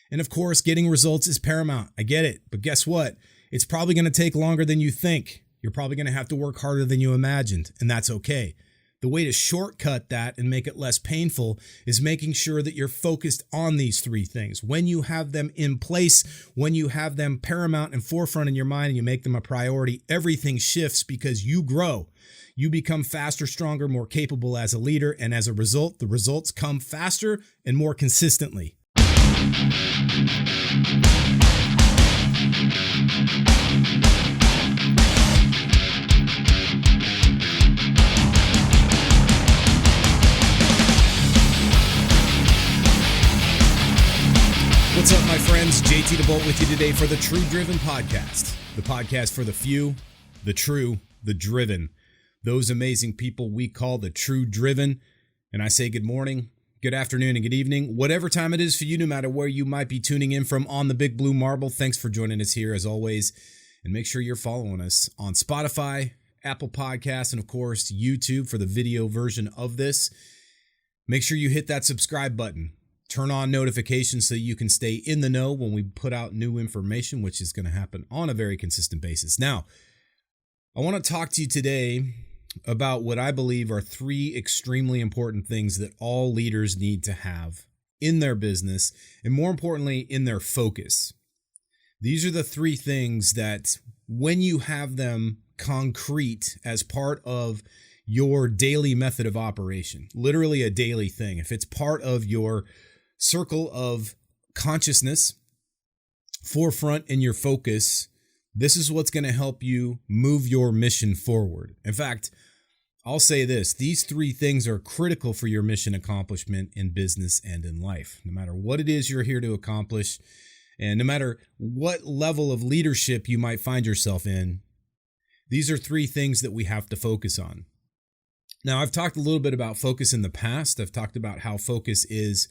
And of course, getting results is paramount. I get it. But guess what? It's probably going to take longer than you think. You're probably going to have to work harder than you imagined, and that's okay. The way to shortcut that and make it less painful is making sure that you're focused on these three things. When you have them in place, when you have them paramount and forefront in your mind and you make them a priority, everything shifts because you grow. You become faster, stronger, more capable as a leader, and as a result, the results come faster and more consistently. What's up, my friends? JT DeBolt with you today for the True Driven Podcast, the podcast for the few, the true, the driven, those amazing people we call the True Driven. And I say good morning, good afternoon, and good evening, whatever time it is for you, no matter where you might be tuning in from on the Big Blue Marble. Thanks for joining us here as always. And make sure you're following us on Spotify, Apple Podcasts, and of course, YouTube for the video version of this. Make sure you hit that subscribe button. Turn on notifications so you can stay in the know when we put out new information, which is going to happen on a very consistent basis. Now, I want to talk to you today about what I believe are three extremely important things that all leaders need to have in their business, and more importantly, in their focus. These are the three things that when you have them concrete as part of your daily method of operation, literally a daily thing, if it's part of your circle of consciousness, forefront in your focus, this is what's going to help you move your mission forward. In fact, I'll say this, these three things are critical for your mission accomplishment in business and in life. No matter what it is you're here to accomplish, and no matter what level of leadership you might find yourself in, these are three things that we have to focus on. Now, I've talked a little bit about focus in the past. I've talked about how focus is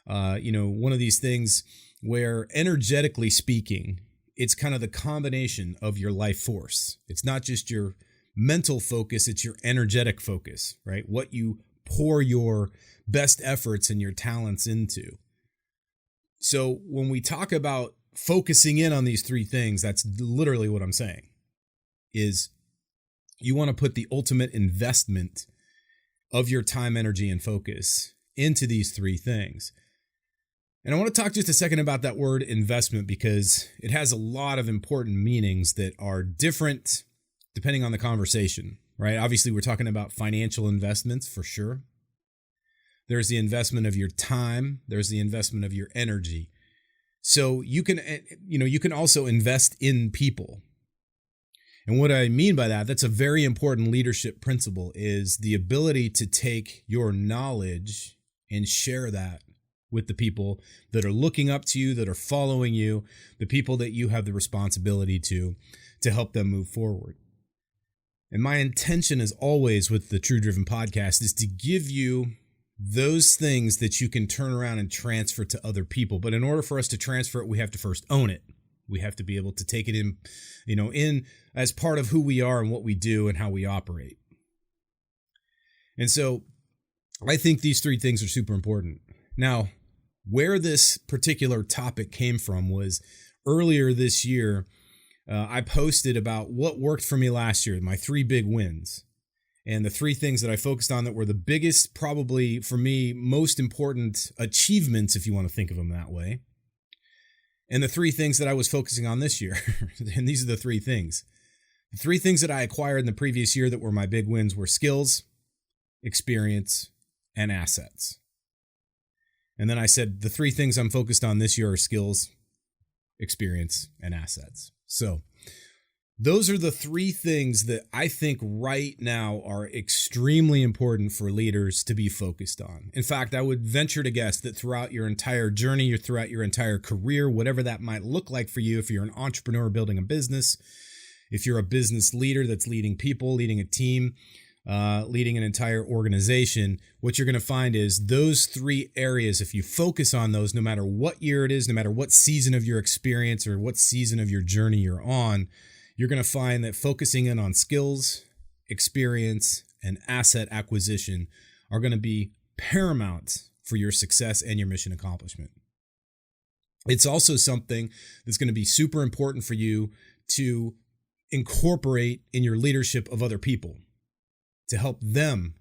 one of these things where, energetically speaking, it's kind of the combination of your life force. It's not just your mental focus, it's your energetic focus, right? What you pour your best efforts and your talents into. So when we talk about focusing in on these three things, that's literally what I'm saying, is you want to put the ultimate investment of your time, energy, and focus into these three things. And I want to talk just a second about that word investment because it has a lot of important meanings that are different depending on the conversation, right? Obviously, we're talking about financial investments for sure. There's the investment of your time. There's the investment of your energy. So you can also invest in people. And what I mean by that, that's a very important leadership principle, is the ability to take your knowledge and share that with the people that are looking up to you, that are following you, the people that you have the responsibility to help them move forward. And my intention, as always, with the True Driven Podcast is to give you those things that you can turn around and transfer to other people. But in order for us to transfer it, we have to first own it. We have to be able to take it in as part of who we are and what we do and how we operate. And so I think these three things are super important. Now, where this particular topic came from was earlier this year, I posted about what worked for me last year, my three big wins, and the three things that I focused on that were the biggest, probably for me, most important achievements, if you want to think of them that way. And the three things that I was focusing on this year, and these are the three things. The three things that I acquired in the previous year that were my big wins were skills, experience, and assets. And then I said the three things I'm focused on this year are skills, experience, and assets. So those are the three things that I think right now are extremely important for leaders to be focused on. In fact, I would venture to guess that throughout your entire journey or throughout your entire career, whatever that might look like for you, if you're an entrepreneur building a business, if you're a business leader that's leading people, leading a team, leading an entire organization, what you're going to find is those three areas, if you focus on those, no matter what year it is, no matter what season of your experience or what season of your journey you're on, you're going to find that focusing in on skills, experience, and asset acquisition are going to be paramount for your success and your mission accomplishment. It's also something that's going to be super important for you to incorporate in your leadership of other people to help them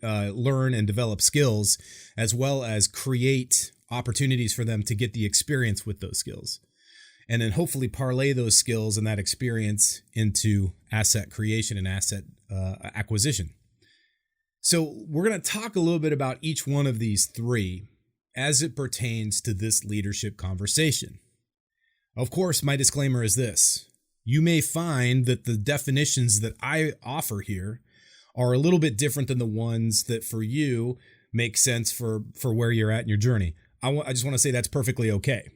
learn and develop skills, as well as create opportunities for them to get the experience with those skills. And then hopefully parlay those skills and that experience into asset creation and asset acquisition. So we're going to talk a little bit about each one of these three as it pertains to this leadership conversation. Of course, my disclaimer is this. You may find that the definitions that I offer here are a little bit different than the ones that for you make sense for where you're at in your journey. I just want to say that's perfectly okay.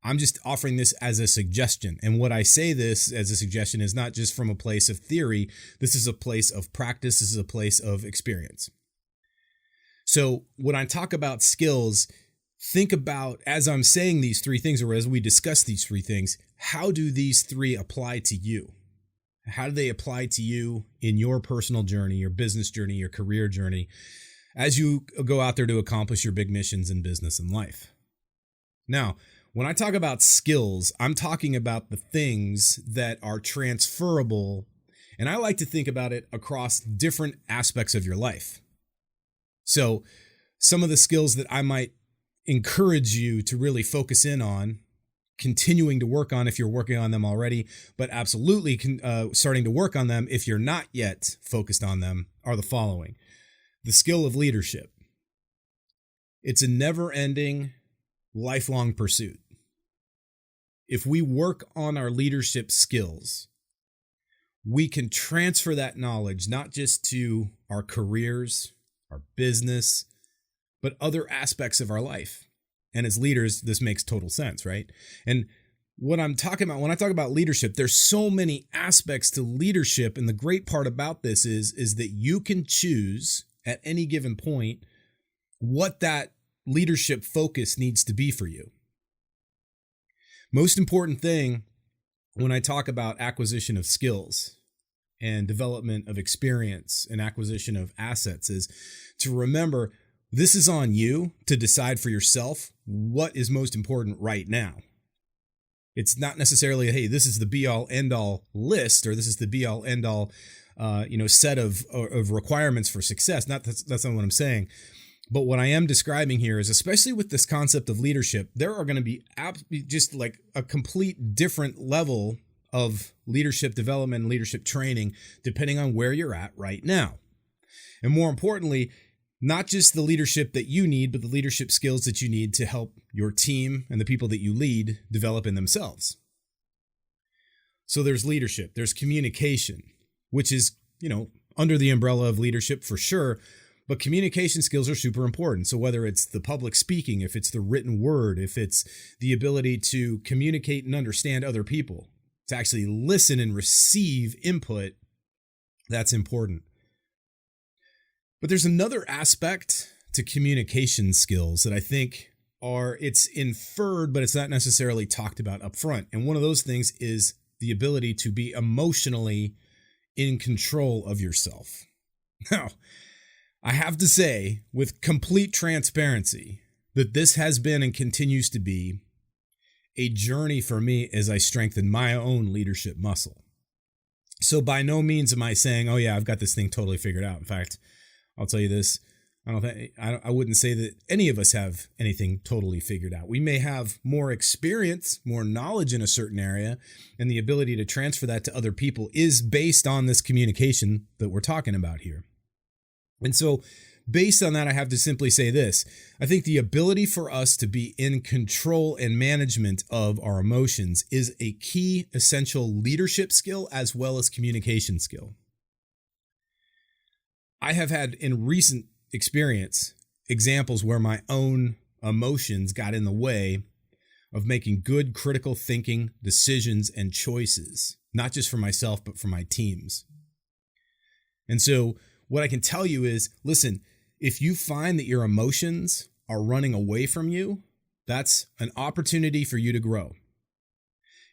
I'm just offering this as a suggestion. And what I say this as a suggestion is not just from a place of theory. This is a place of practice. This is a place of experience. So when I talk about skills, think about, as I'm saying these three things, or as we discuss these three things, how do these three apply to you? How do they apply to you in your personal journey, your business journey, your career journey, as you go out there to accomplish your big missions in business and life? Now, when I talk about skills, I'm talking about the things that are transferable, and I like to think about it across different aspects of your life. So some of the skills that I might encourage you to really focus in on, continuing to work on if you're working on them already, but absolutely starting to work on them if you're not yet focused on them, are the following. The skill of leadership. It's a never-ending, lifelong pursuit. If we work on our leadership skills, we can transfer that knowledge not just to our careers, our business, but other aspects of our life. And as leaders, this makes total sense, right? And what I'm talking about, when I talk about leadership, there's so many aspects to leadership. And the great part about this is that you can choose at any given point what that leadership focus needs to be for you. Most important thing when I talk about acquisition of skills and development of experience and acquisition of assets is to remember this is on you to decide for yourself what is most important right now. It's not necessarily, hey, this is the be-all, end-all list, or this is the be-all, end-all set of requirements for success. That's not what I'm saying. But what I am describing here is, especially with this concept of leadership, there are going to be just like a complete different level of leadership development and leadership training, depending on where you're at right now. And more importantly, not just the leadership that you need, but the leadership skills that you need to help your team and the people that you lead develop in themselves. So there's leadership, there's communication, which is, under the umbrella of leadership for sure, but communication skills are super important. So whether it's the public speaking, if it's the written word, if it's the ability to communicate and understand other people, to actually listen and receive input, that's important. But there's another aspect to communication skills that I think it's inferred, but it's not necessarily talked about up front. And one of those things is the ability to be emotionally in control of yourself. Now, I have to say with complete transparency that this has been and continues to be a journey for me as I strengthen my own leadership muscle. So by no means am I saying, oh yeah, I've got this thing totally figured out. In fact, I'll tell you this, I wouldn't say that any of us have anything totally figured out. We may have more experience, more knowledge in a certain area, and the ability to transfer that to other people is based on this communication that we're talking about here. And so based on that, I have to simply say this. I think the ability for us to be in control and management of our emotions is a key essential leadership skill as well as communication skill. I have had in recent experience examples where my own emotions got in the way of making good critical thinking decisions and choices, not just for myself, but for my teams. And so what I can tell you is, listen, if you find that your emotions are running away from you, that's an opportunity for you to grow.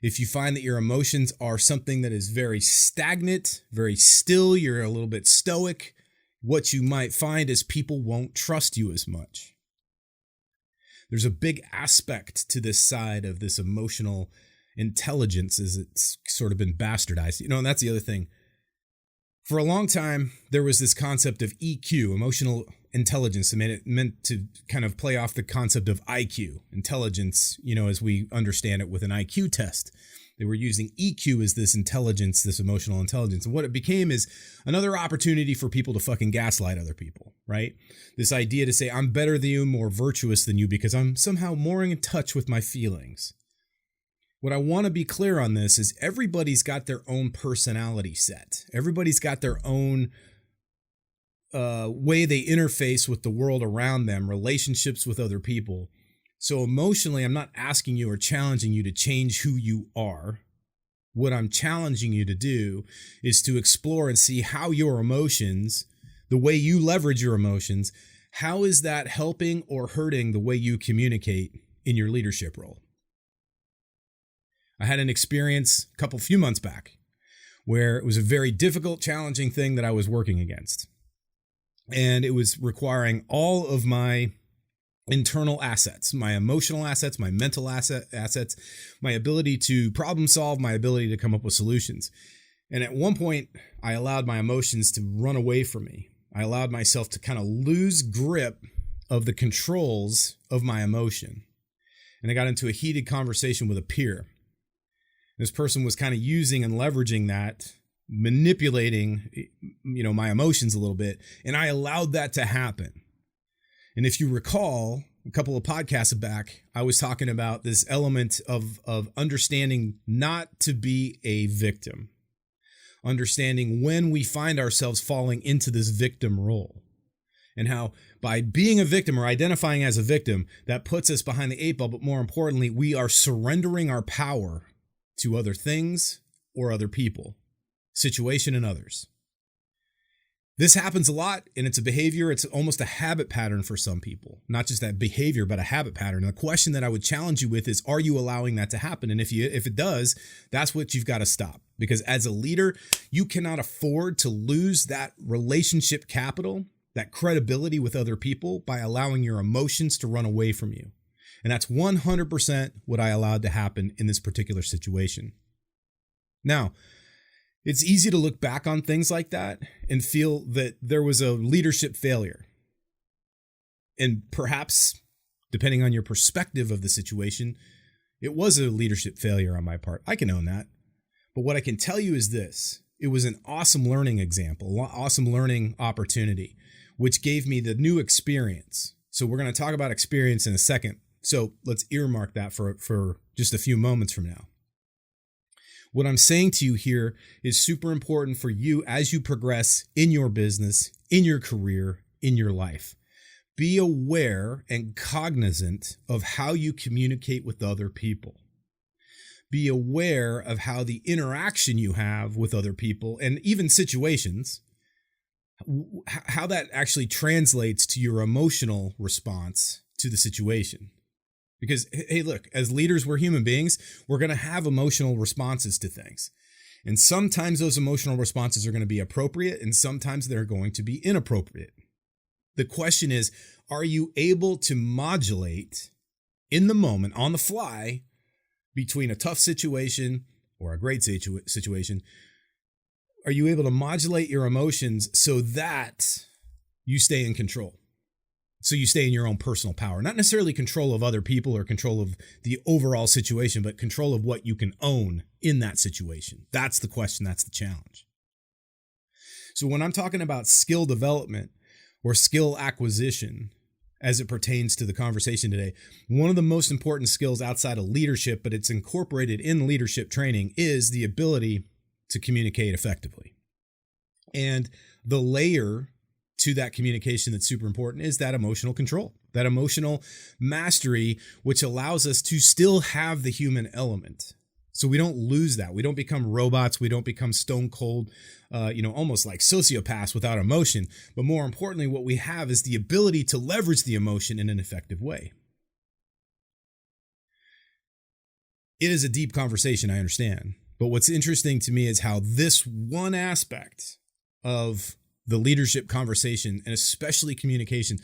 If you find that your emotions are something that is very stagnant, very still, you're a little bit stoic, what you might find is people won't trust you as much. There's a big aspect to this side of this emotional intelligence as it's sort of been bastardized. And that's the other thing. For a long time, there was this concept of EQ, emotional intelligence. It meant to kind of play off the concept of IQ, intelligence, as we understand it with an IQ test. They were using EQ as this intelligence, this emotional intelligence. And what it became is another opportunity for people to fucking gaslight other people, right? This idea to say, I'm better than you, more virtuous than you, because I'm somehow more in touch with my feelings. What I want to be clear on this is everybody's got their own personality set. Everybody's got their own way they interface with the world around them, relationships with other people. So emotionally, I'm not asking you or challenging you to change who you are. What I'm challenging you to do is to explore and see how your emotions, the way you leverage your emotions, how is that helping or hurting the way you communicate in your leadership role? I had an experience a few months back where it was a very difficult, challenging thing that I was working against. And it was requiring all of my internal assets, my emotional assets, my mental assets, my ability to problem solve, my ability to come up with solutions. And at one point, I allowed my emotions to run away from me. I allowed myself to kind of lose grip of the controls of my emotion. And I got into a heated conversation with a peer. This person was kind of using and leveraging that, manipulating, my emotions a little bit. And I allowed that to happen. And if you recall, a couple of podcasts back, I was talking about this element of understanding not to be a victim, understanding when we find ourselves falling into this victim role, and how by being a victim or identifying as a victim, that puts us behind the eight ball. But more importantly, we are surrendering our power to other things or other people, situation and others. This happens a lot, and it's a behavior. It's almost a habit pattern for some people. Not just that behavior, but a habit pattern. And the question that I would challenge you with is, are you allowing that to happen? And if it does, that's what you've got to stop. Because as a leader, you cannot afford to lose that relationship capital, that credibility with other people by allowing your emotions to run away from you. And that's 100% what I allowed to happen in this particular situation. Now, it's easy to look back on things like that and feel that there was a leadership failure. And perhaps, depending on your perspective of the situation, it was a leadership failure on my part. I can own that. But what I can tell you is this. It was an awesome learning example, awesome learning opportunity, which gave me the new experience. So we're going to talk about experience in a second. So let's earmark that for just a few moments from now. What I'm saying to you here is super important for you as you progress in your business, in your career, in your life. Be aware and cognizant of how you communicate with other people. Be aware of how the interaction you have with other people and even situations, how that actually translates to your emotional response to the situation. Because, hey, look, as leaders, we're human beings. We're going to have emotional responses to things. And sometimes those emotional responses are going to be appropriate, and sometimes they're going to be inappropriate. The question is, are you able to modulate in the moment, on the fly, between a tough situation or a great situation? Are you able to modulate your emotions so that you stay in control? So you stay in your own personal power, not necessarily control of other people or control of the overall situation, but control of what you can own in that situation. That's the question. That's the challenge. So when I'm talking about skill development or skill acquisition, as it pertains to the conversation today, one of the most important skills outside of leadership, but it's incorporated in leadership training, is the ability to communicate effectively. And the layer to that communication that's super important is that emotional control, that emotional mastery, which allows us to still have the human element. So we don't lose that. We don't become robots. We don't become stone cold, almost like sociopaths without emotion. But more importantly, what we have is the ability to leverage the emotion in an effective way. It is a deep conversation, I understand. But what's interesting to me is how this one aspect of the leadership conversation, and especially communication,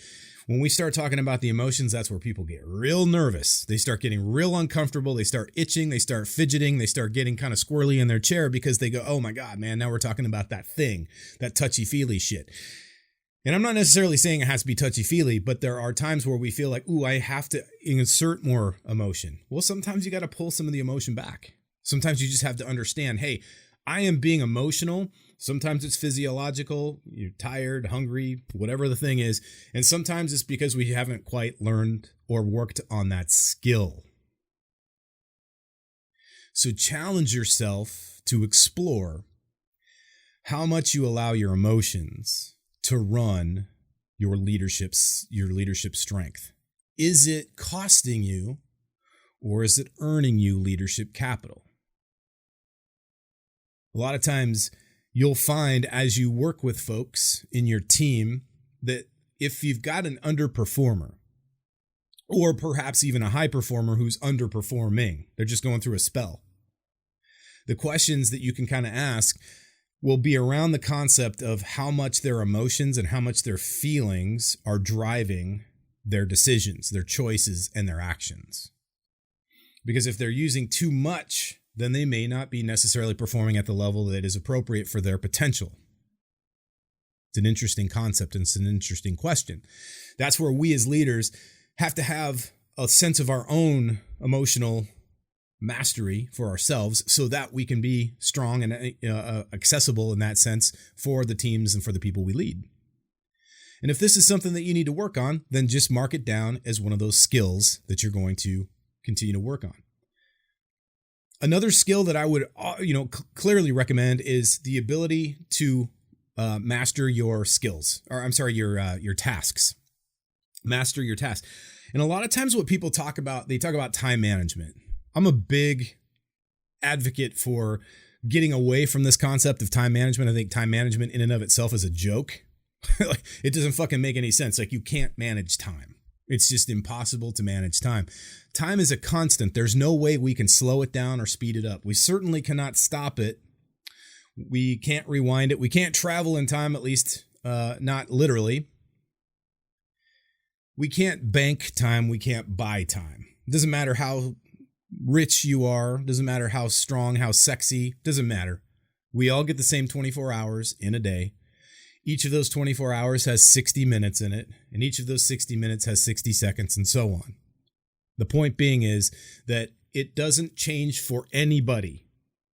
When we start talking about the emotions, that's where people get real nervous. They start getting real uncomfortable. They start itching. They start fidgeting. They start getting kind of squirrely in their chair because they go, oh my God, man, now we're talking about that thing, that touchy-feely shit. And I'm not necessarily saying it has to be touchy-feely, but there are times where we feel like, ooh, I have to insert more emotion. Well, sometimes you got to pull some of the emotion back. Sometimes you just have to understand, hey, I am being emotional. Sometimes it's physiological, you're tired, hungry, whatever the thing is. And sometimes it's because we haven't quite learned or worked on that skill. So challenge yourself to explore how much you allow your emotions to run your leadership strength. Is it costing you, or is it earning you leadership capital? A lot of times you'll find as you work with folks in your team that if you've got an underperformer, or perhaps even a high performer who's underperforming, they're just going through a spell, the questions that you can kind of ask will be around the concept of how much their emotions and how much their feelings are driving their decisions, their choices, and their actions. Because if they're using too much, then they may not be necessarily performing at the level that is appropriate for their potential. It's an interesting concept and it's an interesting question. That's where we as leaders have to have a sense of our own emotional mastery for ourselves so that we can be strong and accessible in that sense for the teams and for the people we lead. And if this is something that you need to work on, then just mark it down as one of those skills that you're going to continue to work on. Another skill that I would, clearly recommend is the ability to master your skills, your tasks. Master your tasks. And a lot of times what people talk about, they talk about time management. I'm a big advocate for getting away from this concept of time management. I think time management in and of itself is a joke. Like, it doesn't fucking make any sense. Like, you can't manage time. It's just impossible to manage time. Time is a constant. There's no way we can slow it down or speed it up. We certainly cannot stop it. We can't rewind it. We can't travel in time, at least not literally. We can't bank time. We can't buy time. It doesn't matter how rich you are. It doesn't matter how strong, how sexy. It doesn't matter. We all get the same 24 hours in a day. Each of those 24 hours has 60 minutes in it, and each of those 60 minutes has 60 seconds, and so on. The point being is that it doesn't change for anybody.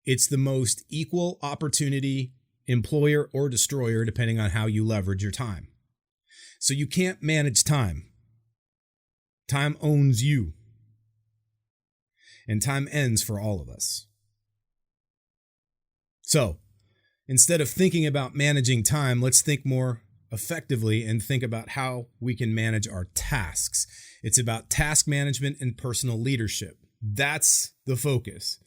It's the most equal opportunity employer or destroyer, depending on how you leverage your time. So you can't manage time. Time owns you. And time ends for all of us. So, instead of thinking about managing time, let's think more effectively and think about how we can manage our tasks. It's about task management and personal leadership. That's the focus.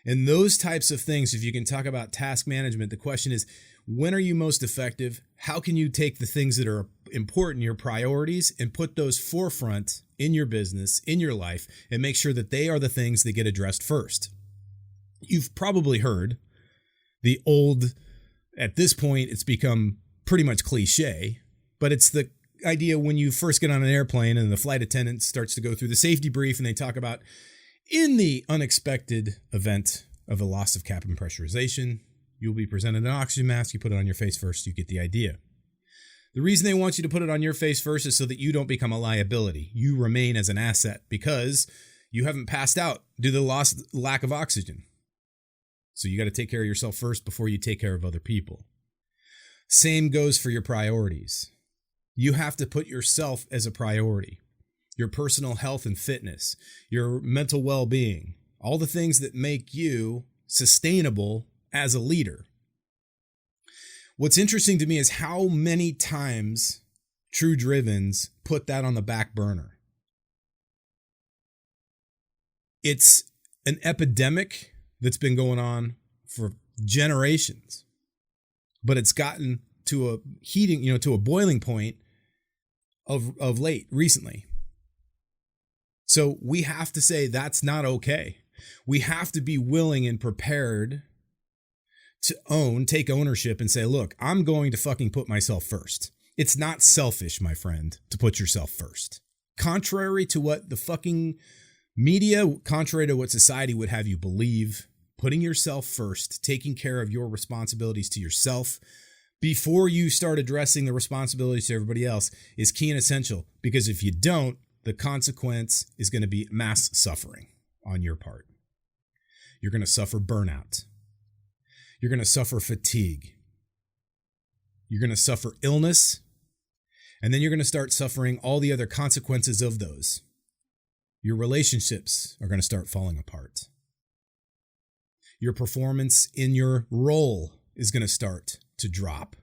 And those types of things, if you can talk about task management, the question is, when are you most effective? How can you take the things that are important, your priorities, and put those forefront in your business, in your life, and make sure that they are the things that get addressed first? You've probably heard the old, at this point, it's become pretty much cliche, but it's the idea when you first get on an airplane and the flight attendant starts to go through the safety brief and they talk about, in the unexpected event of a loss of cabin pressurization, you'll be presented an oxygen mask. You put it on your face first. You get the idea. The reason they want you to put it on your face first is so that you don't become a liability. You remain as an asset because you haven't passed out due to the lack of oxygen. So you got to take care of yourself first before you take care of other people. Same goes for your priorities. You have to put yourself as a priority. Your personal health and fitness, your mental well-being, all the things that make you sustainable as a leader. What's interesting to me is how many times true drivens put that on the back burner. It's an epidemic that's been going on for generations, but it's gotten to a boiling point of late recently. So we have to say that's not okay. We have to be willing and prepared to take ownership and say, look, I'm going to fucking put myself first. It's not selfish, my friend, to put yourself first. Contrary to what the fucking media, contrary to what society would have you believe, putting yourself first, taking care of your responsibilities to yourself before you start addressing the responsibilities to everybody else is key and essential. Because if you don't, the consequence is going to be mass suffering on your part. You're going to suffer burnout. You're going to suffer fatigue. You're going to suffer illness. And then you're going to start suffering all the other consequences of those. Your relationships are going to start falling apart. Your performance in your role is going to start to drop.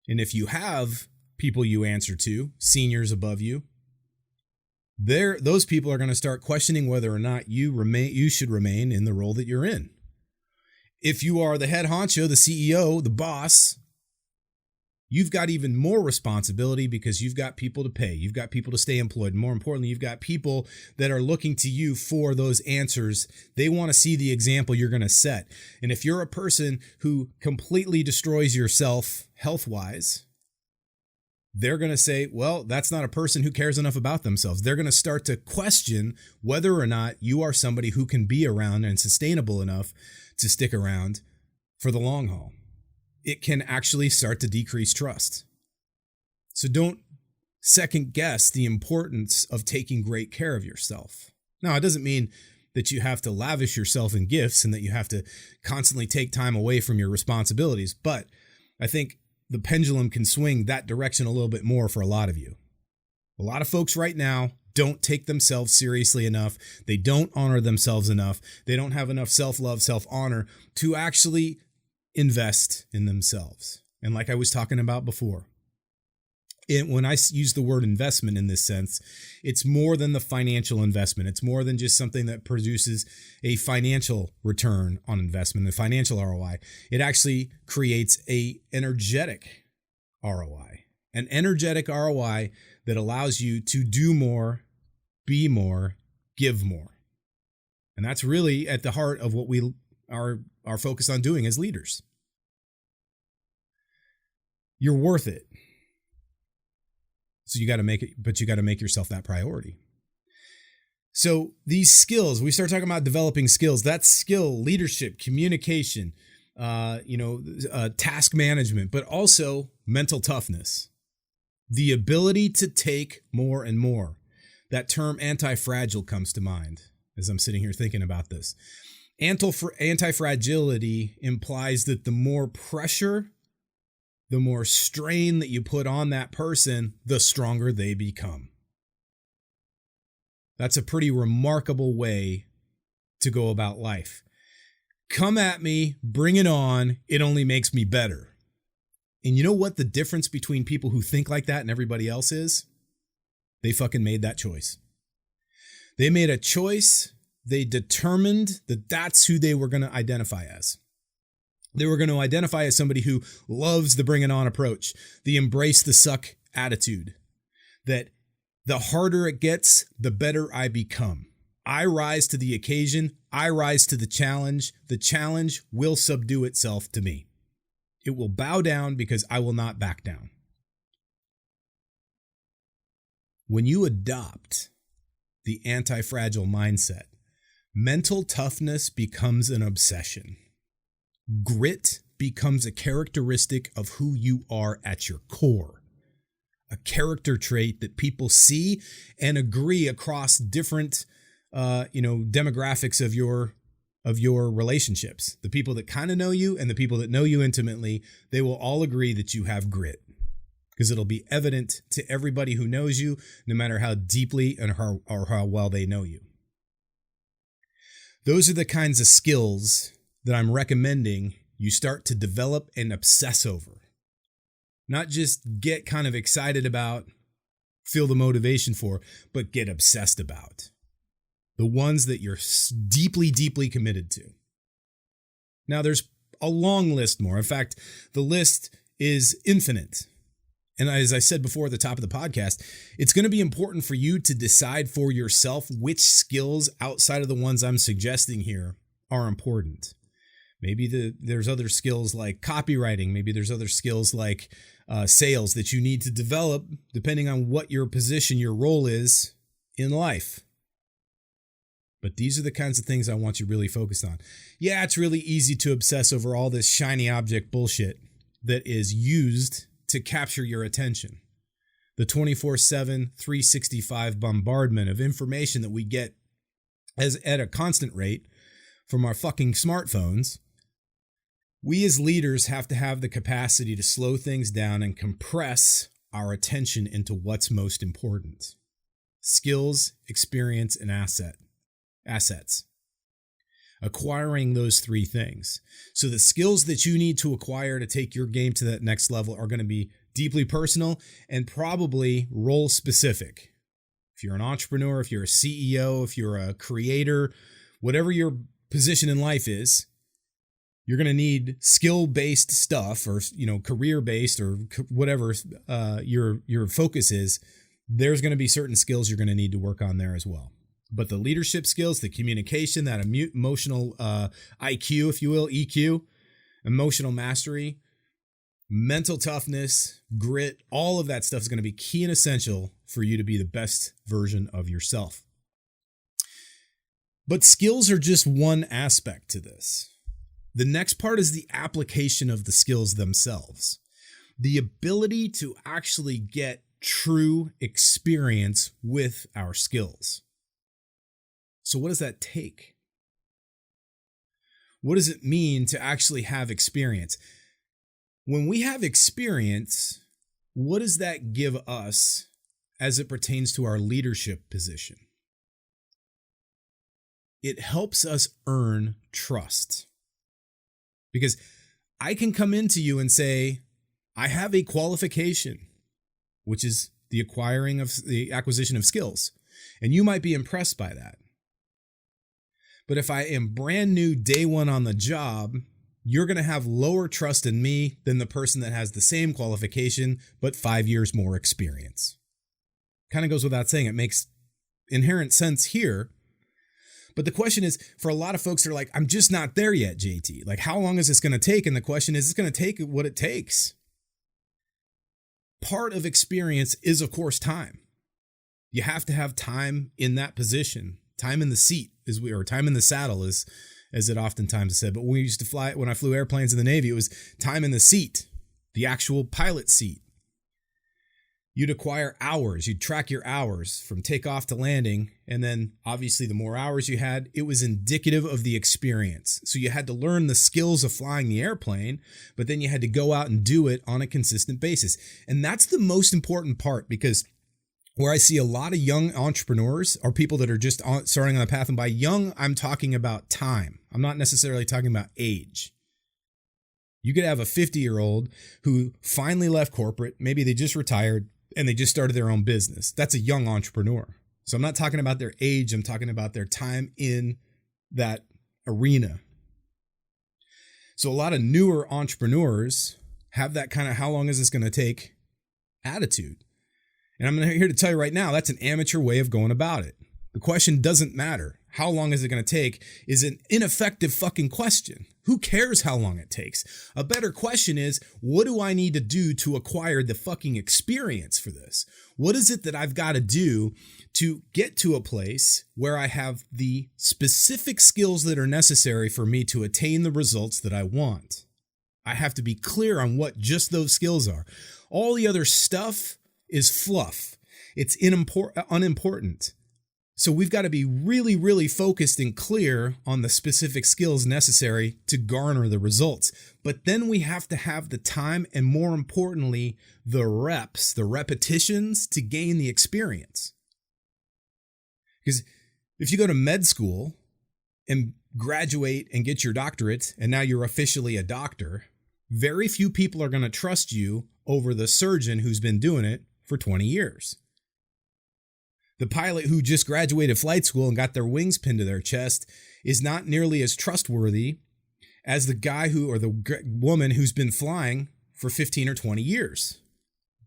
And if you have people you answer to, seniors above you, those people are going to start questioning whether or not you should remain in the role that you're in. If you are the head honcho, the CEO, the boss, you've got even more responsibility because you've got people to pay. You've got people to stay employed. And more importantly, you've got people that are looking to you for those answers. They want to see the example you're going to set. And if you're a person who completely destroys yourself health-wise, they're going to say, well, that's not a person who cares enough about themselves. They're going to start to question whether or not you are somebody who can be around and sustainable enough to stick around for the long haul. It can actually start to decrease trust. So don't second guess the importance of taking great care of yourself. Now, it doesn't mean that you have to lavish yourself in gifts and that you have to constantly take time away from your responsibilities, but I think the pendulum can swing that direction a little bit more for a lot of you. A lot of folks right now don't take themselves seriously enough. They don't honor themselves enough. They don't have enough self-love, self-honor to actually invest in themselves. And like I was talking about before, when I use the word investment in this sense, it's more than the financial investment. It's more than just something that produces a financial return on investment, a financial ROI. It actually creates an energetic ROI, an energetic ROI that allows you to do more, be more, give more. And that's really at the heart of what we are focused on doing as leaders. You're worth it. So you got to make it, but you got to make yourself that priority. So these skills, we start talking about developing skills. That's skill, leadership, communication, task management, but also mental toughness. The ability to take more and more. That term anti-fragile comes to mind as I'm sitting here thinking about this. Anti-fragility implies that the more pressure, the more strain that you put on that person, the stronger they become. That's a pretty remarkable way to go about life. Come at me, bring it on, it only makes me better. And you know what the difference between people who think like that and everybody else is? They fucking made that choice. They made a choice. They determined that that's who they were going to identify as. They were going to identify as somebody who loves the bring it on approach, the embrace the suck attitude, that the harder it gets, the better I become. I rise to the occasion. I rise to the challenge. The challenge will subdue itself to me. It will bow down because I will not back down. When you adopt the anti-fragile mindset, mental toughness becomes an obsession. Grit becomes a characteristic of who you are at your core, a character trait that people see and agree across different, demographics of your relationships. The people that kind of know you and the people that know you intimately, they will all agree that you have grit because it'll be evident to everybody who knows you, no matter how deeply and how well they know you. Those are the kinds of skills that I'm recommending you start to develop and obsess over. Not just get kind of excited about, feel the motivation for, but get obsessed about. The ones that you're deeply, deeply committed to. Now, there's a long list more. In fact, the list is infinite. And as I said before at the top of the podcast, it's going to be important for you to decide for yourself which skills outside of the ones I'm suggesting here are important. Maybe there's other skills like copywriting. Maybe there's other skills like sales that you need to develop depending on what your position, your role is in life. But these are the kinds of things I want you really focused on. Yeah, it's really easy to obsess over all this shiny object bullshit that is used to capture your attention. The 24/7, 365 bombardment of information that we get at a constant rate from our fucking smartphones. We as leaders have to have the capacity to slow things down and compress our attention into what's most important. Skills, experience, and assets. Acquiring those three things. So the skills that you need to acquire to take your game to that next level are going to be deeply personal and probably role specific. If you're an entrepreneur, if you're a CEO, if you're a creator, whatever your position in life is, you're going to need skill-based stuff or, career-based or whatever your focus is. There's going to be certain skills you're going to need to work on there as well. But the leadership skills, the communication, that emotional IQ, if you will, EQ, emotional mastery, mental toughness, grit, all of that stuff is going to be key and essential for you to be the best version of yourself. But skills are just one aspect to this. The next part is the application of the skills themselves. The ability to actually get true experience with our skills. So what does that take? What does it mean to actually have experience? When we have experience, what does that give us as it pertains to our leadership position? It helps us earn trust. Because I can come into you and say, I have a qualification, which is the acquisition of skills. And you might be impressed by that. But if I am brand new day one on the job, you're going to have lower trust in me than the person that has the same qualification, but 5 years more experience. Kind of goes without saying. It makes inherent sense here. But the question is, for a lot of folks, they're like, I'm just not there yet, JT. Like, how long is this going to take? And the question is, it's going to take what it takes. Part of experience is, of course, time. You have to have time in that position. Time in the seat or time in the saddle as it oftentimes is said. But when I flew airplanes in the Navy, it was time in the seat, the actual pilot seat. You'd acquire hours. You'd track your hours from takeoff to landing. And then obviously the more hours you had, it was indicative of the experience. So you had to learn the skills of flying the airplane, but then you had to go out and do it on a consistent basis. And that's the most important part, because where I see a lot of young entrepreneurs or people that are just starting on the path, and by young, I'm talking about time. I'm not necessarily talking about age. You could have a 50-year-old who finally left corporate. Maybe they just retired and they just started their own business. That's a young entrepreneur. So I'm not talking about their age. I'm talking about their time in that arena. So a lot of newer entrepreneurs have that kind of how long is this going to take attitude. And I'm here to tell you right now, that's an amateur way of going about it. The question doesn't matter. How long is it going to take is an ineffective fucking question. Who cares how long it takes? A better question is, what do I need to do to acquire the fucking experience for this? What is it that I've got to do to get to a place where I have the specific skills that are necessary for me to attain the results that I want? I have to be clear on what just those skills are. All the other stuff is fluff. It's unimportant. So we've got to be really, really focused and clear on the specific skills necessary to garner the results. But then we have to have the time and, more importantly, the reps, the repetitions to gain the experience. Because if you go to med school and graduate and get your doctorate, and now you're officially a doctor, very few people are going to trust you over the surgeon who's been doing it for 20 years. The pilot who just graduated flight school and got their wings pinned to their chest is not nearly as trustworthy as the guy or the woman who's been flying for 15 or 20 years.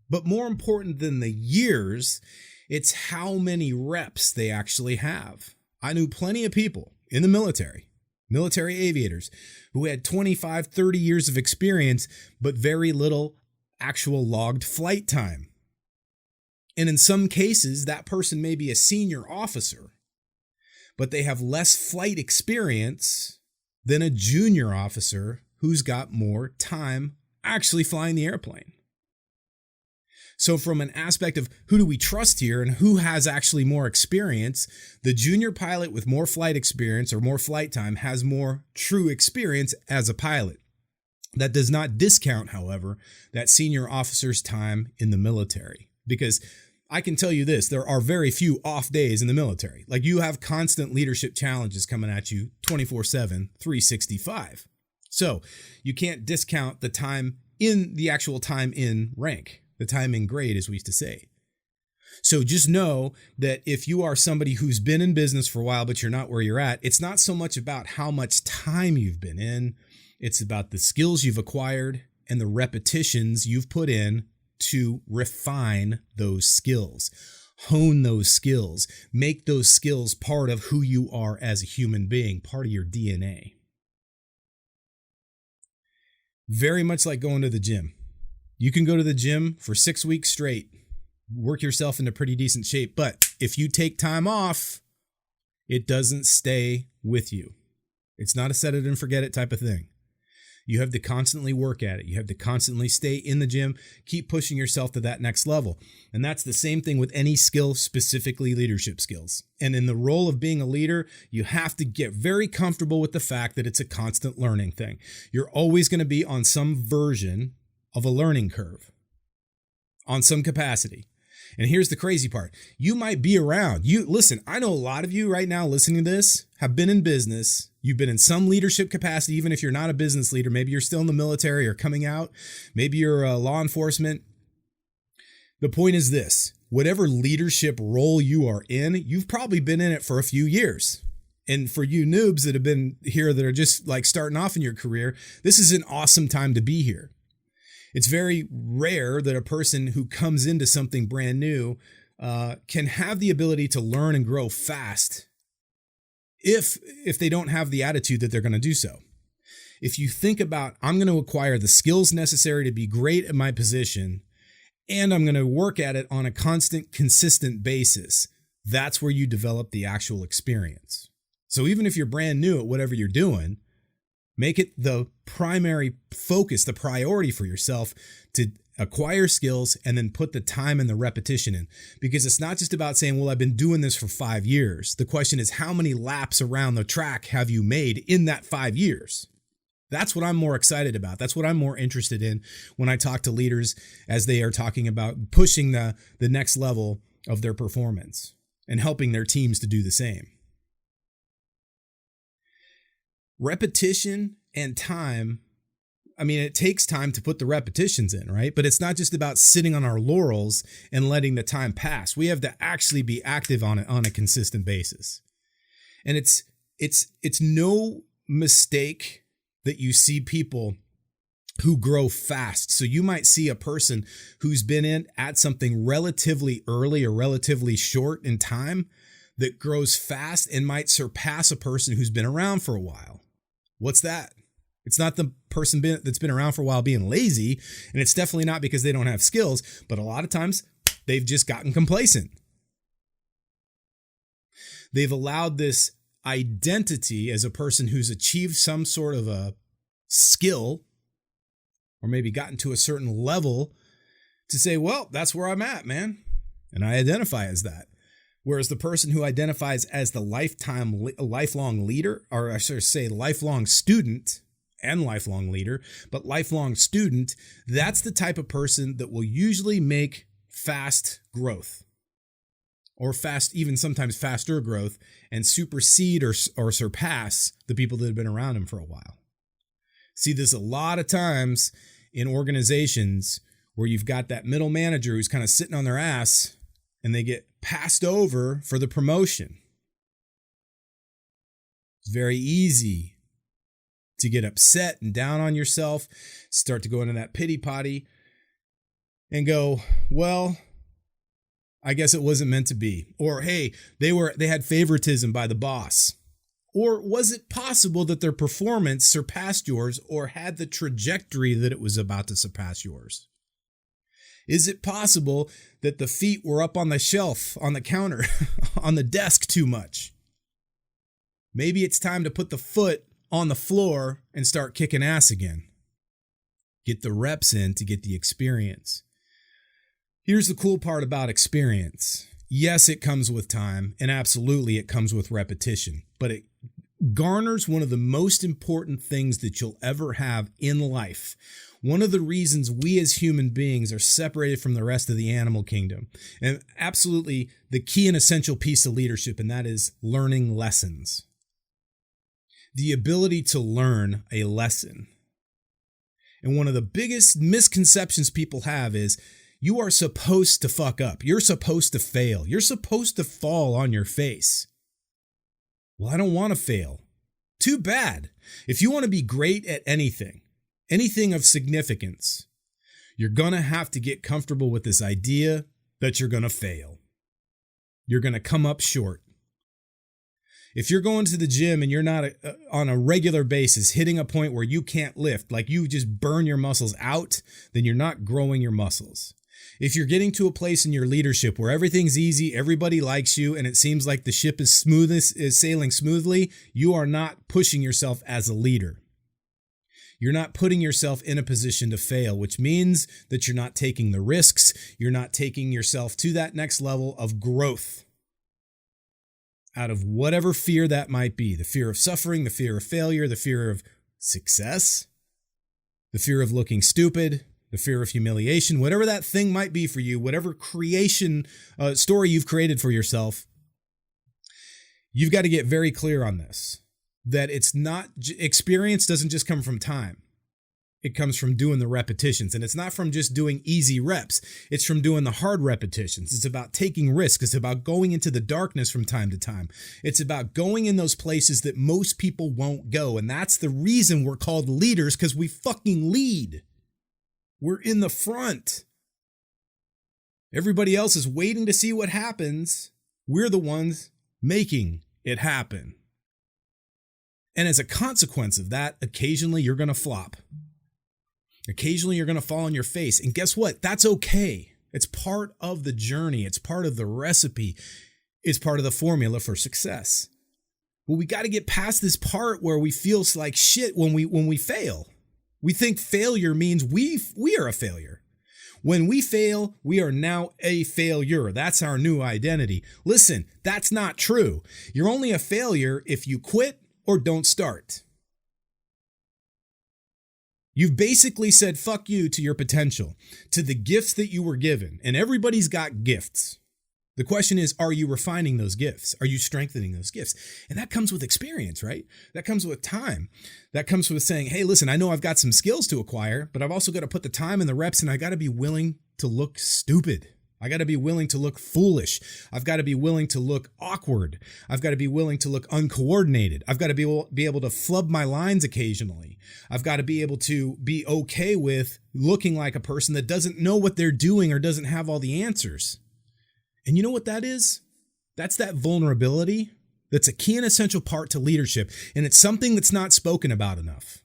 But more important than the years, it's how many reps they actually have. I knew plenty of people in the military, military aviators who had 25, 30 years of experience, but very little actual logged flight time. And in some cases, that person may be a senior officer, but they have less flight experience than a junior officer who's got more time actually flying the airplane. So from an aspect of who do we trust here and who has actually more experience, the junior pilot with more flight experience or more flight time has more true experience as a pilot. That does not discount, however, that senior officer's time in the military. Because I can tell you this, there are very few off days in the military. Like, you have constant leadership challenges coming at you 24/7, 365. So you can't discount the time in the actual time in rank, the time in grade, as we used to say. So just know that if you are somebody who's been in business for a while, but you're not where you're at, it's not so much about how much time you've been in. It's about the skills you've acquired and the repetitions you've put in to refine those skills, hone those skills, make those skills part of who you are as a human being, part of your DNA. Very much like going to the gym. You can go to the gym for 6 weeks straight, work yourself into pretty decent shape, but if you take time off, it doesn't stay with you. It's not a set it and forget it type of thing. You have to constantly work at it. You have to constantly stay in the gym, keep pushing yourself to that next level. And that's the same thing with any skill, specifically leadership skills. And in the role of being a leader, you have to get very comfortable with the fact that it's a constant learning thing. You're always going to be on some version of a learning curve, on some capacity. And here's the crazy part. You might be around. Listen, I know a lot of you right now listening to this have been in business. You've been in some leadership capacity, even if you're not a business leader. Maybe you're still in the military or coming out. Maybe you're law enforcement. The point is this. Whatever leadership role you are in, you've probably been in it for a few years. And for you noobs that have been here that are just like starting off in your career, this is an awesome time to be here. It's very rare that a person who comes into something brand new can have the ability to learn and grow fast if they don't have the attitude that they're going to do so. If you think about, I'm going to acquire the skills necessary to be great at my position, and I'm going to work at it on a constant, consistent basis, that's where you develop the actual experience. So even if you're brand new at whatever you're doing, make it the primary focus, the priority for yourself to acquire skills and then put the time and the repetition in. Because it's not just about saying, well, I've been doing this for 5 years. The question is, how many laps around the track have you made in that 5 years? That's what I'm more excited about. That's what I'm more interested in when I talk to leaders as they are talking about pushing the next level of their performance and helping their teams to do the same. Repetition and time, I mean, it takes time to put the repetitions in, right? But it's not just about sitting on our laurels and letting the time pass. We have to actually be active on it on a consistent basis. And it's no mistake that you see people who grow fast. So you might see a person who's been in at something relatively early or relatively short in time that grows fast and might surpass a person who's been around for a while. What's that? It's not the person that's been around for a while being lazy, and it's definitely not because they don't have skills, but a lot of times they've just gotten complacent. They've allowed this identity as a person who's achieved some sort of a skill or maybe gotten to a certain level to say, well, that's where I'm at, man. And I identify as that. Whereas the person who identifies as the lifelong leader, or I should say lifelong student and lifelong leader, but lifelong student, that's the type of person that will usually make fast growth or even sometimes faster growth and supersede or surpass the people that have been around him for a while. See this a lot of times in organizations where you've got that middle manager who's kind of sitting on their ass and they get passed over for the promotion. It's very easy to get upset and down on yourself, start to go into that pity potty and go, well, I guess it wasn't meant to be. Or, hey, they had favoritism by the boss. Or was it possible that their performance surpassed yours or had the trajectory that it was about to surpass yours? Is it possible that the feet were up on the shelf, on the counter, on the desk too much? Maybe it's time to put the foot on the floor and start kicking ass again. Get the reps in to get the experience. Here's the cool part about experience. Yes, it comes with time, and absolutely it comes with repetition, but it garners one of the most important things that you'll ever have in life. One of the reasons we as human beings are separated from the rest of the animal kingdom, and absolutely the key and essential piece of leadership, and that is learning lessons. The ability to learn a lesson. And one of the biggest misconceptions people have is you are supposed to fuck up. You're supposed to fail. You're supposed to fall on your face. Well, I don't want to fail. Too bad. If you want to be great at anything of significance, you're going to have to get comfortable with this idea that you're going to fail. You're going to come up short. If you're going to the gym and you're not on a regular basis hitting a point where you can't lift, like you just burn your muscles out, then you're not growing your muscles. If you're getting to a place in your leadership where everything's easy, everybody likes you, and it seems like the ship is sailing smoothly, you are not pushing yourself as a leader. You're not putting yourself in a position to fail, which means that you're not taking the risks. You're not taking yourself to that next level of growth. Out of whatever fear that might be, the fear of suffering, the fear of failure, the fear of success, the fear of looking stupid, the fear of humiliation, whatever that thing might be for you, whatever creation story you've created for yourself, you've got to get very clear on this, that it's not, experience doesn't just come from time. It comes from doing the repetitions, and it's not from just doing easy reps. It's from doing the hard repetitions. It's about taking risks. It's about going into the darkness from time to time. It's about going in those places that most people won't go. And that's the reason we're called leaders, because we fucking lead. We're in the front. Everybody else is waiting to see what happens. We're the ones making it happen. And as a consequence of that, occasionally you're going to flop. Occasionally you're going to fall on your face. And guess what? That's okay. It's part of the journey. It's part of the recipe. It's part of the formula for success. But we got to get past this part where we feel like shit when we fail. We think failure means we are a failure. When we fail, we are now a failure. That's our new identity. Listen, that's not true. You're only a failure if you quit or don't start. You've basically said fuck you to your potential, to the gifts that you were given. And everybody's got gifts. The question is, are you refining those gifts? Are you strengthening those gifts? And that comes with experience, right? That comes with time. That comes with saying, hey, listen, I know I've got some skills to acquire, but I've also got to put the time and the reps, and I got to be willing to look stupid. I got to be willing to look foolish. I've got to be willing to look awkward. I've got to be willing to look uncoordinated. I've got to be able to flub my lines occasionally. I've got to be able to be okay with looking like a person that doesn't know what they're doing or doesn't have all the answers. And you know what that is? That's that vulnerability. That's a key and essential part to leadership. And it's something that's not spoken about enough.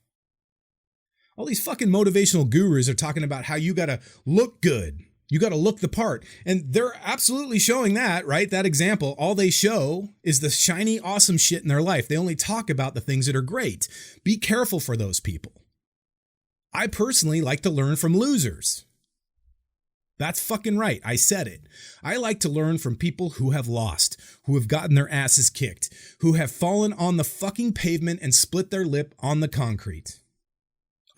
All these fucking motivational gurus are talking about how you got to look good. You got to look the part. And they're absolutely showing that, right? That example, all they show is the shiny, awesome shit in their life. They only talk about the things that are great. Be careful for those people. I personally like to learn from losers. That's fucking right. I said it. I like to learn from people who have lost, who have gotten their asses kicked, who have fallen on the fucking pavement and split their lip on the concrete.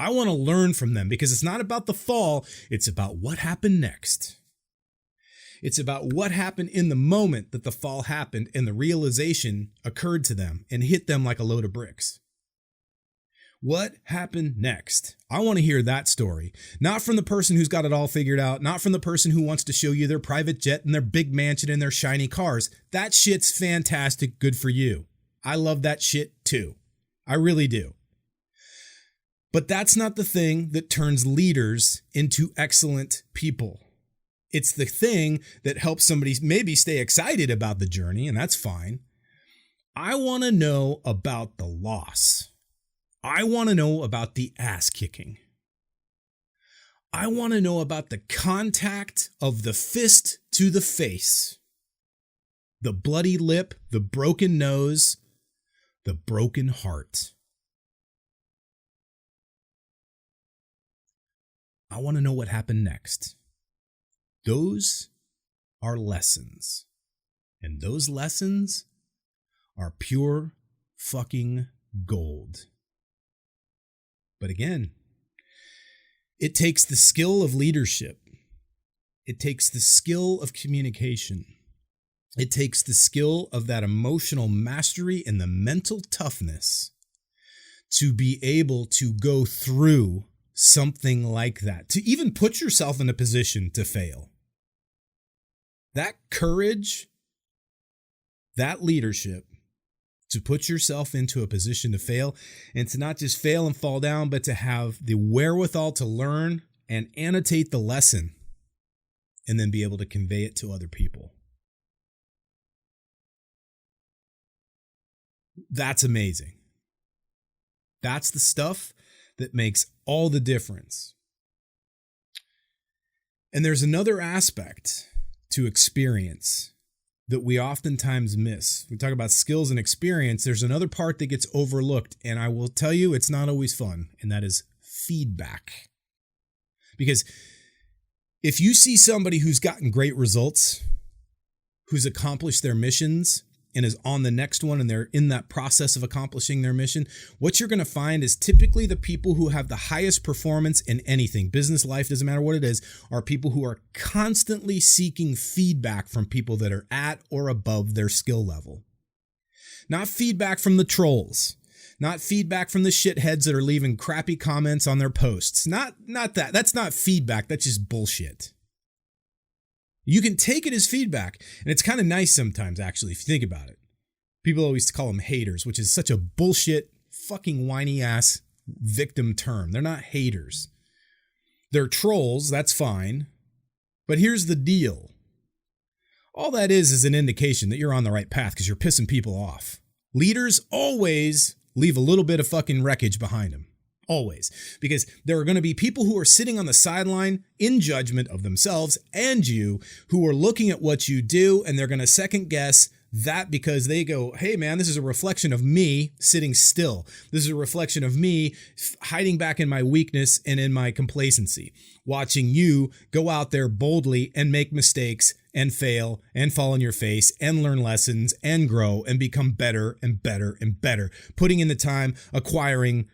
I want to learn from them because it's not about the fall. It's about what happened next. It's about what happened in the moment that the fall happened and the realization occurred to them and hit them like a load of bricks. What happened next? I want to hear that story. Not from the person who's got it all figured out. Not from the person who wants to show you their private jet and their big mansion and their shiny cars. That shit's fantastic. Good for you. I love that shit too. I really do. But that's not the thing that turns leaders into excellent people. It's the thing that helps somebody maybe stay excited about the journey, and that's fine. I want to know about the loss. I want to know about the ass kicking. I want to know about the contact of the fist to the face, the bloody lip, the broken nose, the broken heart. I want to know what happened next. Those are lessons. And those lessons are pure fucking gold. But again, it takes the skill of leadership. It takes the skill of communication. It takes the skill of that emotional mastery and the mental toughness to be able to go through something like that, to even put yourself in a position to fail. That courage, that leadership, to put yourself into a position to fail, and to not just fail and fall down, but to have the wherewithal to learn and annotate the lesson and then be able to convey it to other people. That's amazing. That's the stuff that makes all the difference. And there's another aspect to experience that we oftentimes miss. We talk about skills and experience. There's another part that gets overlooked, and I will tell you it's not always fun, and that is feedback. Because if you see somebody who's gotten great results, who's accomplished their missions, and is on the next one, and they're in that process of accomplishing their mission, what you're going to find is typically the people who have the highest performance in anything, business, life, doesn't matter what it is, are people who are constantly seeking feedback from people that are at or above their skill level. Not feedback from the trolls, not feedback from the shitheads that are leaving crappy comments on their posts. Not that. That's not feedback. That's just bullshit. You can take it as feedback, and it's kind of nice sometimes, actually, if you think about it. People always call them haters, which is such a bullshit, fucking whiny-ass victim term. They're not haters. They're trolls, that's fine. But here's the deal. All that is an indication that you're on the right path because you're pissing people off. Leaders always leave a little bit of fucking wreckage behind them. Always. Because there are going to be people who are sitting on the sideline in judgment of themselves and you who are looking at what you do, and they're going to second guess that because they go, hey man, this is a reflection of me sitting still. This is a reflection of me hiding back in my weakness and in my complacency, watching you go out there boldly and make mistakes and fail and fall on your face and learn lessons and grow and become better and better and better, putting in the time, acquiring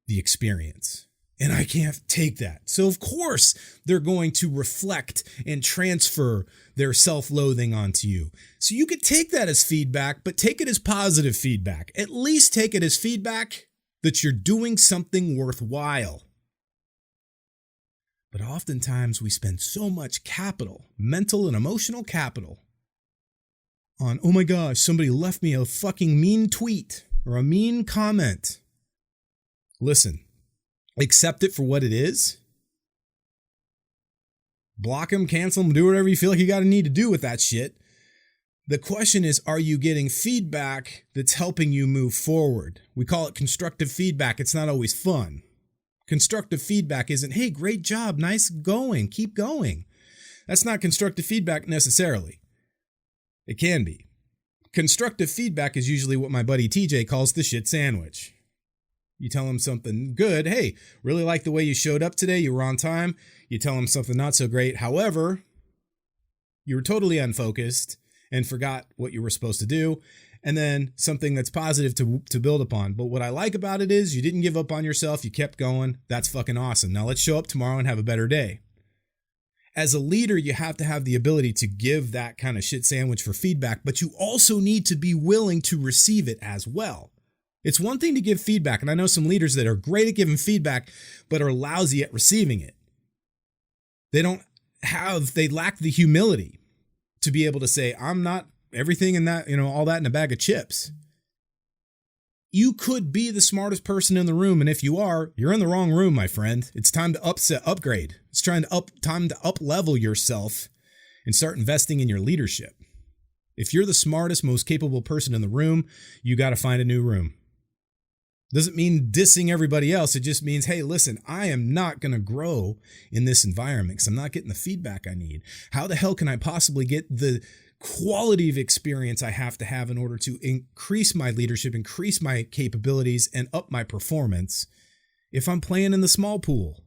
the experience. And I can't take that. So of course they're going to reflect and transfer their self-loathing onto you. So you could take that as feedback, but take it as positive feedback. At least take it as feedback that you're doing something worthwhile. But oftentimes we spend so much capital, mental and emotional capital, on, oh my gosh, somebody left me a fucking mean tweet or a mean comment. Listen, accept it for what it is. Block them, cancel them, do whatever you feel like you got to need to do with that shit. The question is, are you getting feedback that's helping you move forward? We call it constructive feedback. It's not always fun. Constructive feedback isn't, hey, great job, nice going, keep going. That's not constructive feedback necessarily. It can be. Constructive feedback is usually what my buddy TJ calls the shit sandwich. You tell him something good. Hey, really like the way you showed up today. You were on time. You tell him something not so great. However, you were totally unfocused and forgot what you were supposed to do. And then something that's positive to build upon. But what I like about it is you didn't give up on yourself. You kept going. That's fucking awesome. Now let's show up tomorrow and have a better day. As a leader, you have to have the ability to give that kind of shit sandwich for feedback, but you also need to be willing to receive it as well. It's one thing to give feedback, and I know some leaders that are great at giving feedback, but are lousy at receiving it. They lack the humility to be able to say, I'm not everything in that, all that in a bag of chips. You could be the smartest person in the room, and if you are, you're in the wrong room, my friend. It's time to upgrade. It's time to up level yourself and start investing in your leadership. If you're the smartest, most capable person in the room, you got to find a new room. Doesn't mean dissing everybody else. It just means, hey, listen, I am not going to grow in this environment because I'm not getting the feedback I need. How the hell can I possibly get the quality of experience I have to have in order to increase my leadership, increase my capabilities, and up my performance if I'm playing in the small pool?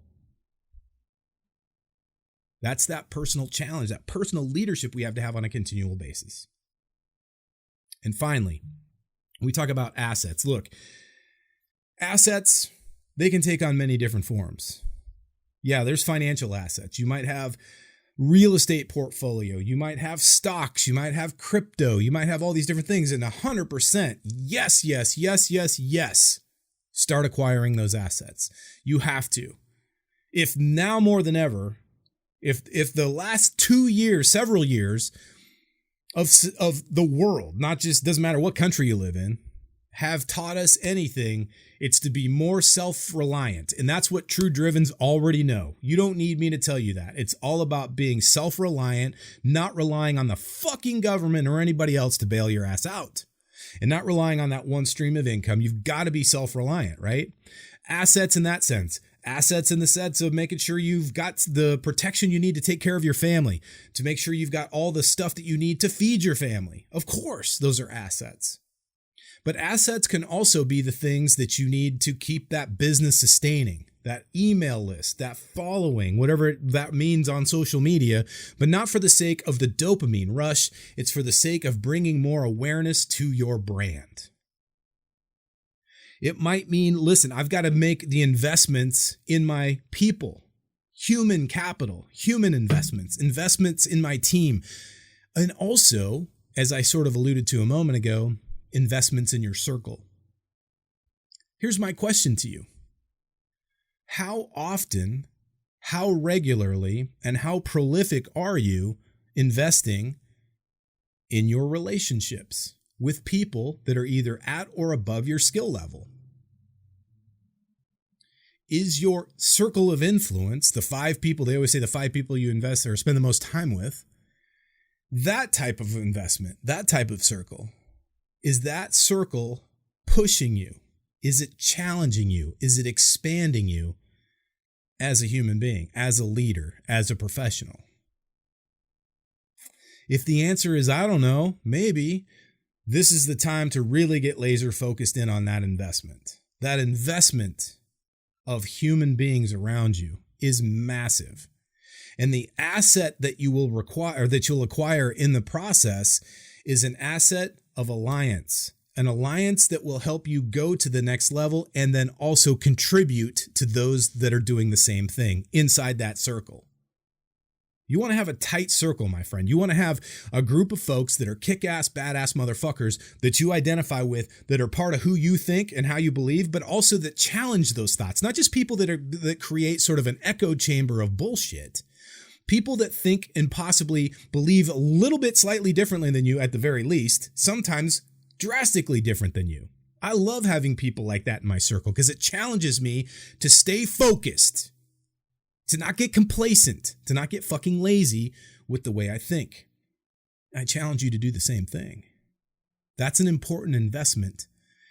That's that personal challenge, that personal leadership we have to have on a continual basis. And finally, we talk about assets. Look, assets, they can take on many different forms. Yeah, there's financial assets. You might have real estate portfolio. You might have stocks. You might have crypto. You might have all these different things. And 100%, yes. Start acquiring those assets. You have to. If now more than ever, if the last 2 years, several years of the world, not just, doesn't matter what country you live in, have taught us anything, it's to be more self-reliant. And that's what true drivens already know. You don't need me to tell you that. It's all about being self-reliant, not relying on the fucking government or anybody else to bail your ass out, and not relying on that one stream of income. You've got to be self-reliant, right? Assets in that sense. Assets in the sense of making sure you've got the protection you need to take care of your family, to make sure you've got all the stuff that you need to feed your family. Of course, those are assets. But assets can also be the things that you need to keep that business sustaining, that email list, that following, whatever that means on social media, but not for the sake of the dopamine rush. It's for the sake of bringing more awareness to your brand. It might mean, listen, I've got to make the investments in my people, human capital, human investments in my team. And also, as I sort of alluded to a moment ago, investments in your circle. Here's my question to you. How often, how regularly, and how prolific are you investing in your relationships with people that are either at or above your skill level? Is your circle of influence, the 5 people, they always say the 5 people you invest or spend the most time with, that type of investment, that type of circle, is that circle pushing you? Is it challenging you? Is it expanding you as a human being, as a leader, as a professional? If the answer is, I don't know, maybe, this is the time to really get laser focused in on that investment. That investment of human beings around you is massive. And the asset that you will require, or that you'll acquire in the process, is an asset of alliance, an alliance that will help you go to the next level and then also contribute to those that are doing the same thing inside that circle. You want to have a tight circle, my friend. You want to have a group of folks that are kick-ass, badass motherfuckers that you identify with, that are part of who you think and how you believe, but also that challenge those thoughts. Not just people that create sort of an echo chamber of bullshit. People that think and possibly believe a little bit slightly differently than you at the very least, sometimes drastically different than you. I love having people like that in my circle because it challenges me to stay focused, to not get complacent, to not get fucking lazy with the way I think. I challenge you to do the same thing. That's an important investment.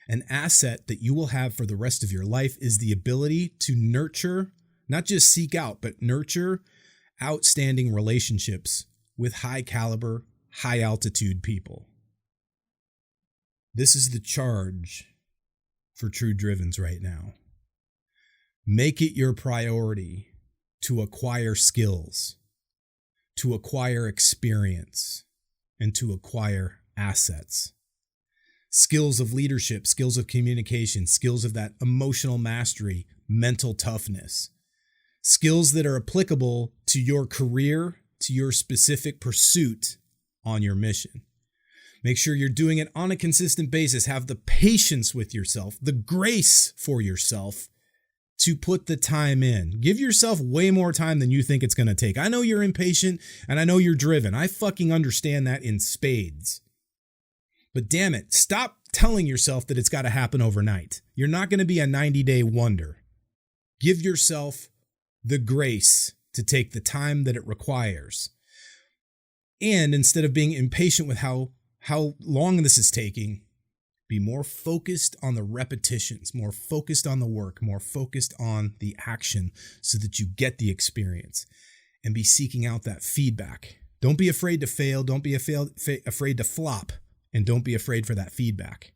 An asset that you will have for the rest of your life is the ability to nurture, not just seek out, but nurture outstanding relationships with high caliber, high altitude people. This is the charge for true drivens right now. Make it your priority to acquire skills, to acquire experience, and to acquire assets. Skills of leadership, skills of communication, skills of that emotional mastery, mental toughness. Skills that are applicable to your career, to your specific pursuit on your mission. Make sure you're doing it on a consistent basis. Have the patience with yourself, the grace for yourself to put the time in. Give yourself way more time than you think it's going to take. I know you're impatient and I know you're driven. I fucking understand that in spades. But damn it, stop telling yourself that it's got to happen overnight. You're not going to be a 90-day wonder. Give yourself the grace to take the time that it requires. And instead of being impatient with how how long this is taking, be more focused on the repetitions, more focused on the work, more focused on the action so that you get the experience, and be seeking out that feedback. Don't be afraid to fail. Don't be afraid to flop, and don't be afraid for that feedback.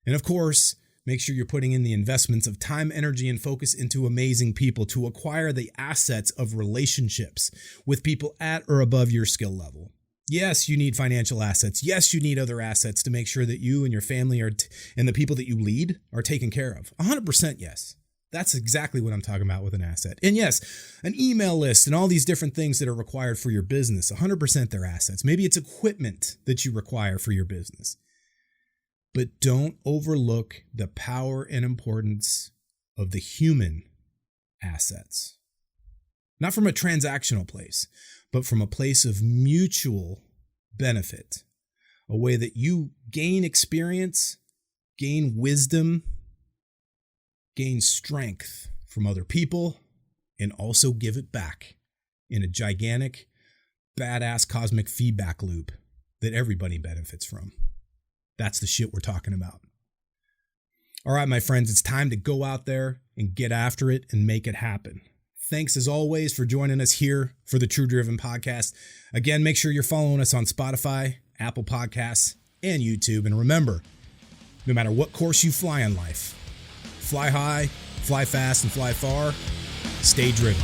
And of course, make sure you're putting in the investments of time, energy, and focus into amazing people to acquire the assets of relationships with people at or above your skill level. Yes, you need financial assets. Yes, you need other assets to make sure that you and your family and the people that you lead are taken care of. 100% yes. That's exactly what I'm talking about with an asset. And yes, an email list and all these different things that are required for your business, 100% they're assets. Maybe it's equipment that you require for your business. But don't overlook the power and importance of the human assets. Not from a transactional place, but from a place of mutual benefit. A way that you gain experience, gain wisdom, gain strength from other people, and also give it back in a gigantic, badass cosmic feedback loop that everybody benefits from. That's the shit we're talking about. All right, my friends, it's time to go out there and get after it and make it happen. Thanks as always for joining us here for the True Driven Podcast. Again, make sure you're following us on Spotify, Apple Podcasts, and YouTube. And remember, no matter what course you fly in life, fly high, fly fast, and fly far, stay driven.